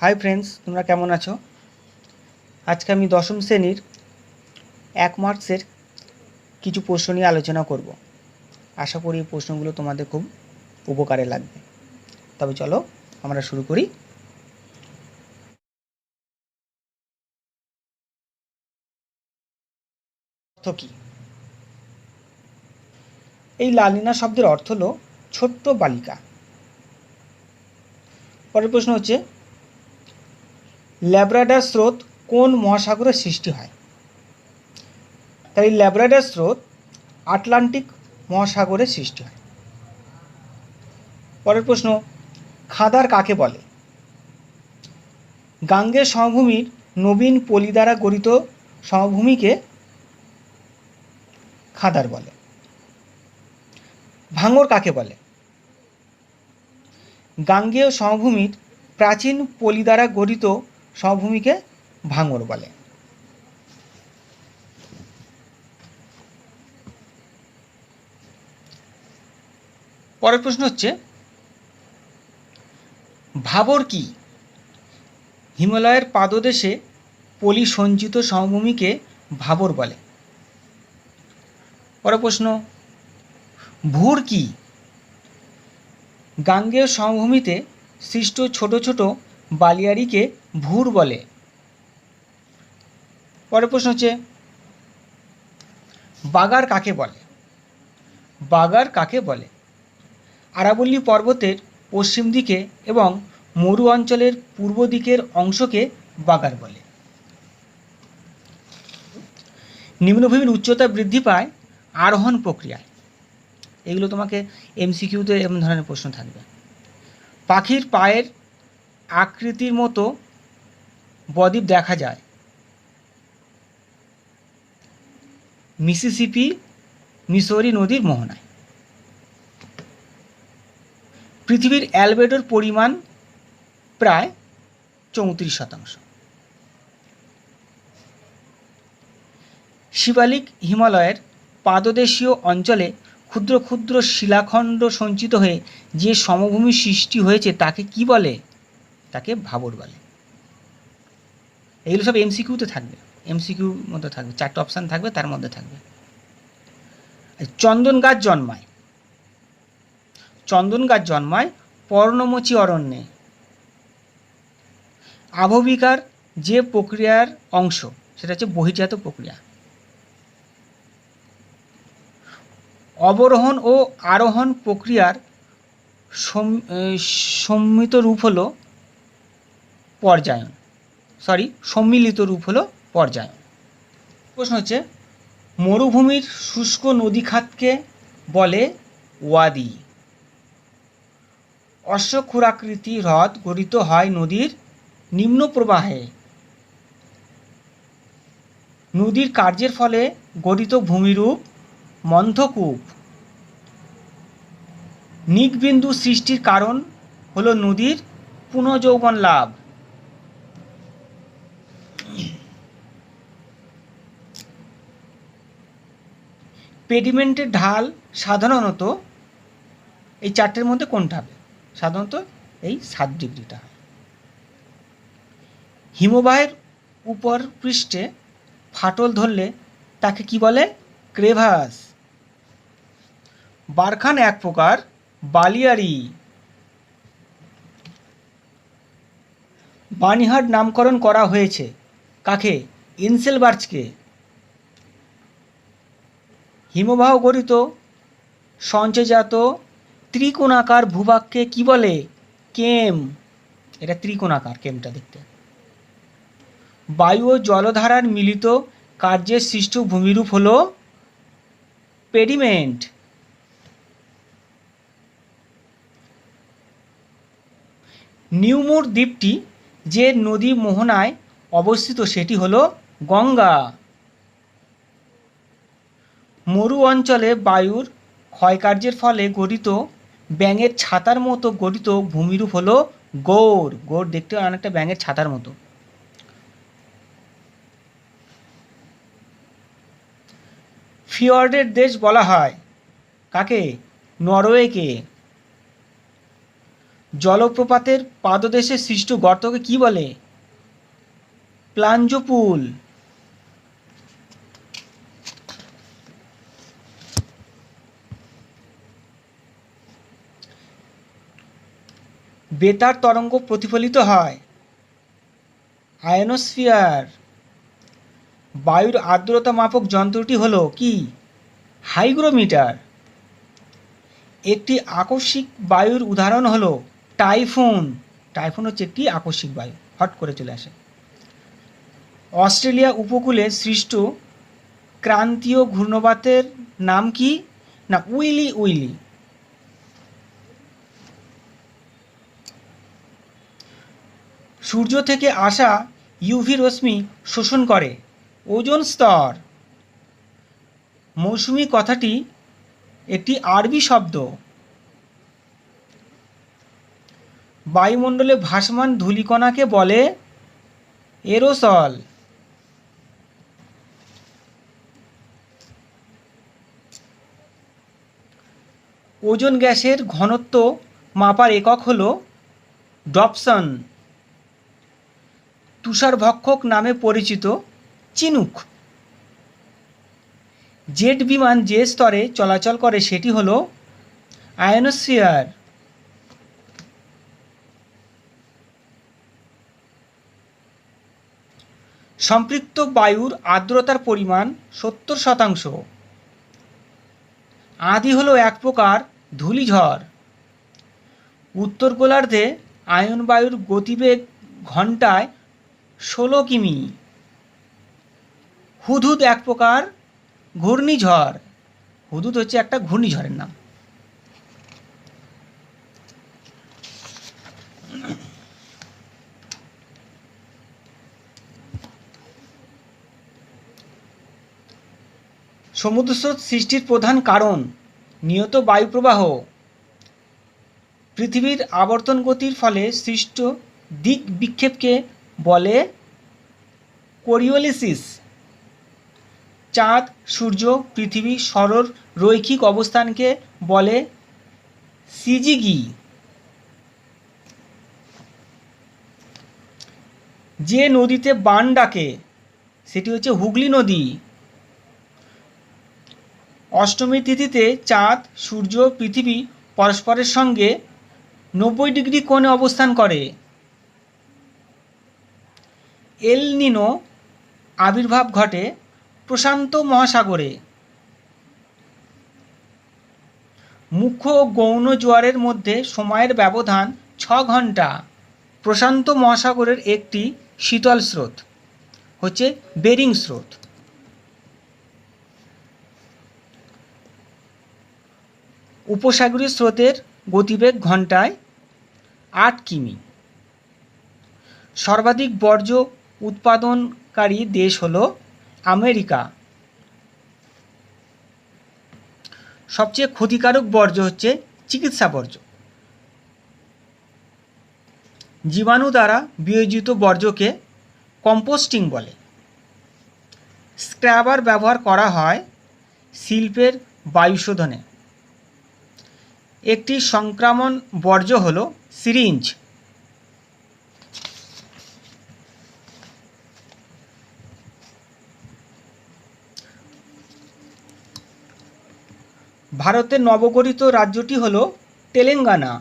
Hi friends, তোমরা কেমন আছো? আজকে আমি দশম শ্রেণীর 1 মার্কসের কিছু প্রশ্ন নিয়ে আলোচনা করব। আশা করি এই প্রশ্নগুলো তোমাদের খুব উপকারে লাগবে। তবে চলো আমরা শুরু করি। অর্থ কী? এই লালিনা শব্দের অর্থ হলো ছোট্ট বালিকা। পরের প্রশ্ন হচ্ছে, ল্যাব্রাডার স্রোত কোন মহাসাগরের সৃষ্টি হয়? তাই ল্যাব্রাডার স্রোত আটলান্টিক মহাসাগরের সৃষ্টি হয়। পরের প্রশ্ন, খাদার কাকে বলে? গাঙ্গেয় সমভূমির নবীন পলি দ্বারা গঠিত সমভূমিকে খাদার বলে। ভাঙর কাকে বলে? গাঙ্গেয় সমভূমির প্রাচীন পলি দ্বারা গঠিত সমভূমিকে ভাঙর বলে। পরের প্রশ্ন হচ্ছে, ভাবর কি? হিমালয়ের পাদদেশে পলি সঞ্চিত সমভূমিকে ভাবর বলে। পরের প্রশ্ন, ভুর কি? গাঙ্গেয় সমভূমিতে সৃষ্ট ছোট ছোট বালিয়াড়িকে ভুর বলে। পরের প্রশ্ন হচ্ছে, বাগার কাকে বলে? বাগার কাকে বলে? আরাবল্লী পর্বতের পশ্চিম দিকে এবং মরু অঞ্চলের পূর্ব দিকের অংশকে বাগার বলে। নিম্নভূমির উচ্চতা বৃদ্ধি পায় আরোহণ প্রক্রিয়ায়। এগুলো তোমাকে এমসিকিউতে এমন ধরনের প্রশ্ন থাকবে। পাখির পায়ের আকৃতির মতো বদ্বীপ দেখা যায় মিসিসিপি মিসৌরি নদীর মোহনায়। পৃথিবীর অ্যালবেডোর পরিমাণ প্রায় 34%। শিবালিক হিমালয়ের পাদদেশীয় অঞ্চলে ক্ষুদ্র ক্ষুদ্র শিলাখণ্ড সঞ্চিত হয়ে যে সমভূমি সৃষ্টি হয়েছে তাকে কি বলে? তাকে ভাবর বলে। এগুলো সব এমসিকিউতে থাকবে, এমসিকিউর মধ্যে থাকবে, 4টে অপশান থাকবে, তার মধ্যে থাকবে। চন্দন গাছ জন্মায়, চন্দন গাছ জন্মায় পর্ণমোচী অরণ্যে। আবহবিকার যে প্রক্রিয়ার অংশ সেটা হচ্ছে বহির্জাত প্রক্রিয়া। অবরোহণ ও আরোহণ প্রক্রিয়ার সম্মিলিত রূপ হলো পর্যায়ন। সম্মিলিত রূপ হলো পর্যায়ন। প্রশ্ন হচ্ছে, মরুভূমির শুষ্ক নদীখাতকে বলে ওয়াদি। অশ্বক্ষুরাকৃতি হ্রদ গঠিত হয় নদীর নিম্ন প্রবাহে। নদীর কার্যের ফলে গঠিত ভূমিরূপ মন্থকূপ। নিকবিন্দু সৃষ্টির কারণ হল নদীর পুনর্যৌবন লাভ। পেডিমেন্টের ঢাল সাধারণত এই 4টের মধ্যে কোনটা হবে? সাধারণত এই 7 ডিগ্রিটা। হিমবাহের উপর পৃষ্ঠে ফাটল ধরলে তাকে কি বলে? ক্রেভাস। বারখান এক প্রকার বালিয়াড়ি। বানিহাট নামকরণ করা হয়েছে কাকে? ইনসেলবার্চকে। হিমবাহ গঠিত সঞ্চয়জাত ত্রিকোণাকার ভূভাগকে কি বলে? কেম। এটা ত্রিকোণাকার, কেমটা দেখতে। বায়ু ও জলধারার মিলিত কার্যে সৃষ্ট ভূমিরূপ হল পেডিমেন্ট। নিউমুর দ্বীপটি যে নদী মোহনায় অবস্থিত সেটি হল গঙ্গা। মরু অঞ্চলে বায়ুর ক্ষয়কার্যের ফলে গঠিত ব্যাঙের ছাতার মতো গঠিত ভূমিরূপ হল গৌড়। গৌড় দেখতে অনেকটা ব্যাঙের ছাতার মতো। ফিয়র্ডের দেশ বলা হয় কাকে? নরওয়েকে। জলপ্রপাতের পাদদেশে সৃষ্ট গর্তকে কি বলে? প্লাঞ্জ পুল। বেতার তরঙ্গ প্রতিফলিত হয় আয়নোস্ফিয়ার। বায়ুর আর্দ্রতা মাপক যন্ত্রটি হলো কি? হাইগ্রোমিটার। একটি আকস্মিক বায়ুর উদাহরণ হলো টাইফুন। টাইফুন হচ্ছে একটি আকস্মিক বায়ু, হট করে চলে আসে। অস্ট্রেলিয়া উপকূলে সৃষ্ট ক্রান্তীয় ঘূর্ণবাতের নাম কি? না, উইলি উইলি। সূর্য থেকে আসা ইউভি রশ্মি শোষণ করে ওজোন স্তর। মৌসুমী কথাটি একটি আরবি শব্দ। বায়ুমণ্ডলে ভাসমান ধূলিকণাকে বলে এরোসল। ওজোন গ্যাসের ঘনত্ব মাপার একক হল ডপসন। তুষারভক্ষক নামে পরিচিত চিনুক। জেট বিমান যে স্তরে চলাচল করে সেটি হল আয়নোস্ফিয়ার। সম্পৃক্ত বায়ুর আর্দ্রতার পরিমাণ 70%। আঁধি হলো এক প্রকার ধূলিঝড়। উত্তর গোলার্ধে আয়ন বায়ুর গতিবেগ ঘন্টায় 16 কিমি। হুদহুদ এক প্রকার ঘূর্ণিঝড়। হুদহুদ হচ্ছে একটা ঘূর্ণিঝড়ের নাম। সমুদ্রস্রোত সৃষ্টির প্রধান কারণ নিয়ত বায়ুপ্রবাহ। পৃথিবীর আবর্তন গতির ফলে সৃষ্ট দিক বিক্ষেপকে বলে কোরিওলিসিস। চাঁদ, সূর্য, পৃথিবী সরল রৈখিক অবস্থানকে বলে সিজিগি। যে নদীতে বান ডাকে সেটি হচ্ছে হুগলি নদী। অষ্টমী তিথিতে চাঁদ, সূর্য, পৃথিবী পরস্পরের সঙ্গে 90 ডিগ্রি কোণে অবস্থান করে। এল নিনো আবির্ভাব ঘটে প্রশান্ত মহাসাগরে। মুখ্য ও গৌণ জোয়ারের মধ্যে সময়ের ব্যবধান 6 ঘন্টা। প্রশান্ত মহাসাগরের একটি শীতল স্রোত হচ্ছে বেরিং স্রোত। উপসাগরীয় স্রোতের গতিবেগ ঘন্টায় 8 কিমি। সর্বাধিক বর্জ্য উৎপাদনকারী দেশ হল আমেরিকা। সবচেয়ে ক্ষতিকারক বর্জ্য হচ্ছে চিকিৎসা বর্জ্য। জীবাণু দ্বারা বিয়োজিত বর্জ্যকে কম্পোস্টিং বলে। স্ক্র্যাবার ব্যবহার করা হয় শিল্পের বায়ু শোধনে। একটি সংক্রামক বর্জ্য হল সিরিঞ্জ। ভারতের নবগঠিত রাজ্যটি হল তেলেঙ্গানা।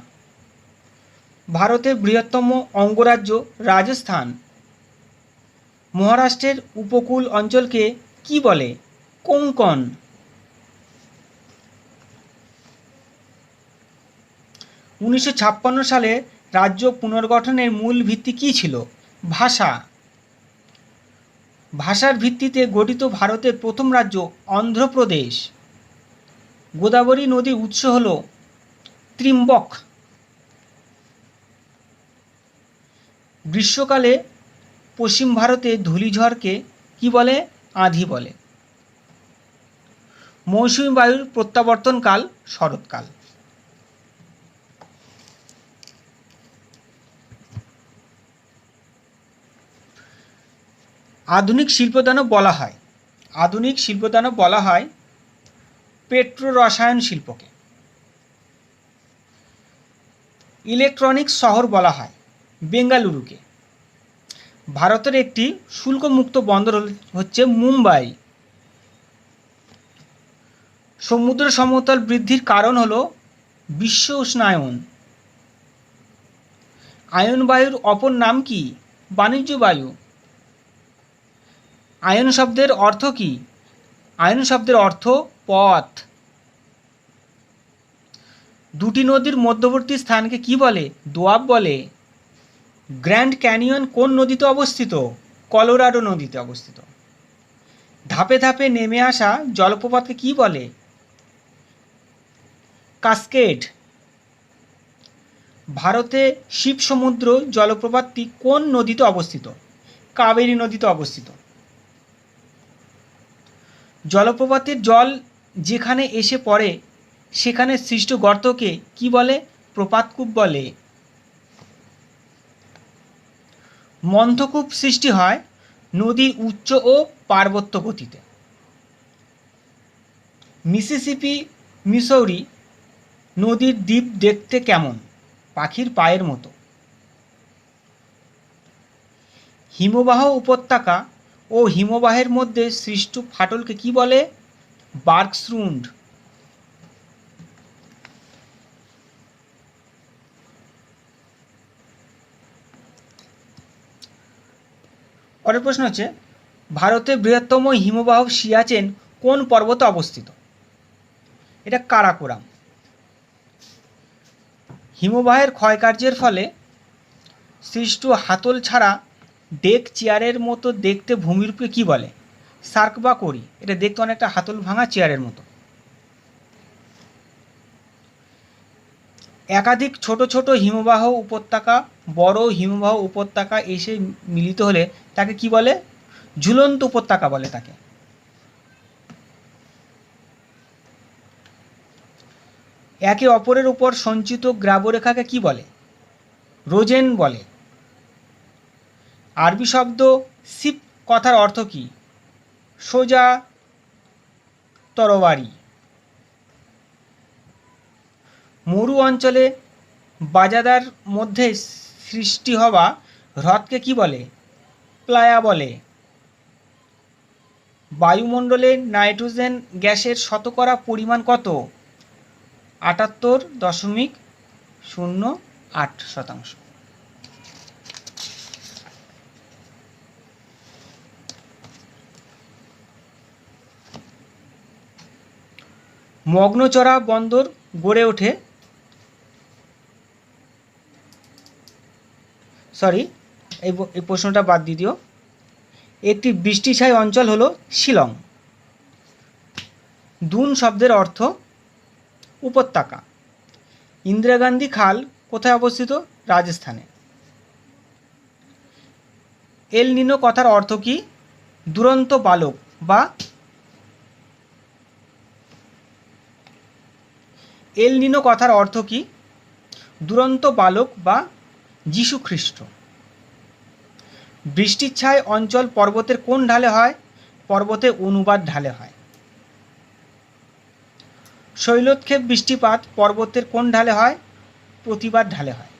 ভারতের বৃহত্তম অঙ্গরাজ্য রাজস্থান। মহারাষ্ট্রের উপকূল অঞ্চলকে কি বলে? কোঙ্কণ। 1956 সালে রাজ্য পুনর্গঠনের মূল ভিত্তি কী ছিল? ভাষা। ভাষার ভিত্তিতে গঠিত ভারতের প্রথম রাজ্য অন্ধ্রপ্রদেশ। গোদাবরী নদীর উৎস হল ত্রিম্বক। গ্রীষ্মকালে পশ্চিম ভারতে ধূলিঝড়কে কি বলে? আঁধি বলে। মৌসুমী বায়ুর প্রত্যাবর্তনকাল শরৎকাল। আধুনিক শিল্পদানব বলা হয় পেট্রো রসায়ন শিল্পকে। ইলেকট্রনিক্স শহর বলা হয় বেঙ্গালুরুকে। ভারতের একটি শুল্কমুক্ত বন্দর হচ্ছে মুম্বাই। সমুদ্র সমতল বৃদ্ধির কারণ হলো বিশ্ব উষ্ণায়ন। আয়ন বায়ুর অপর নাম কি? বাণিজ্য বায়ু। আয়ন শব্দের অর্থ কি? আয়ন শব্দের অর্থ পথ। দুটি নদীর মধ্যবর্তী স্থানকে কি বলে? দোয়াব বলে। গ্র্যান্ড ক্যানিয়ন কোন নদীতে অবস্থিত? কলোরাডো নদীতে অবস্থিত। ধাপে ধাপে নেমে আসা জলপ্রপাতকে কি বলে? কাসকেড। ভারতে শিব সমুদ্র জলপ্রপাতটি কোন নদীতে অবস্থিত? কাবেরী নদীতে অবস্থিত। জলপ্রপাতের জল যেখানে এসে পড়ে সেখানে সৃষ্ট গর্তকে কি বলে? প্রপাতকূপ বলে। মন্থকূপ সৃষ্টি হয় নদীর উচ্চ ও পার্বত্য গতিতে। মিসিসিপি মিসৌরি নদীর দ্বীপ দেখতে কেমন? পাখির পায়ের মতো। হিমবাহ উপত্যকা ও হিমবাহের মধ্যে সৃষ্ট ফাটলকে কি বলে? বার্কস্রুন্ড। পরের প্রশ্ন হচ্ছে ভারতের বৃহত্তম হিমবাহ সিয়াচেন কোন পর্বতে অবস্থিত? এটা কারাকোরাম। হিমবাহের ক্ষয়কার্যের ফলে সৃষ্ট হাতল ছাড়া ডেক চেয়ারের মতো দেখতে ভূমিরূপকে কি বলে? সার্ক বা করি। এটা দেখতে অনেকটা হাতল ভাঙা চেয়ারের মতো। একাধিক ছোট ছোট হিমবাহ উপত্যকা বড় হিমবাহ উপত্যকা এসে মিলিত হলে তাকে কি বলে? ঝুলন্ত উপত্যকা বলে তাকে। একে অপরের উপর সঞ্চিত গ্রাবরেখাকে কি বলে? রোজেন বলে। আরবি শব্দ সিপ কথার অর্থ কি? সোজা তরবারি। মরু অঞ্চলে বাজাদার মধ্যে সৃষ্টি হওয়া হ্রদকে কি বলে? প্লায়া বলে। বায়ুমণ্ডলে নাইট্রোজেন গ্যাসের শতকরা পরিমাণ কত? 78.08%। মগ্নচড়া বন্দর গড়ে ওঠে এই প্রশ্নটা বাদ দিয়ে দিও। একটি বৃষ্টিছায় অঞ্চল হলো শিলং। দুন শব্দের অর্থ উপত্যকা। ইন্দিরা গান্ধী খাল কোথায় অবস্থিত? রাজস্থানে। এল নিনো কথার অর্থ কি? দুরন্ত বালক বা এল নিনো কথার অর্থ কি? দুরন্ত বালক বা যীশু খ্রিস্ট। বৃষ্টিচ্ছায় অঞ্চল পর্বতের কোন ঢালে হয়? পর্বতের অনুবাদ ঢালে হয়। শৈলোৎক্ষেপ বৃষ্টিপাত পর্বতের কোন ঢালে হয়? প্রতিবাদ ঢালে হয়।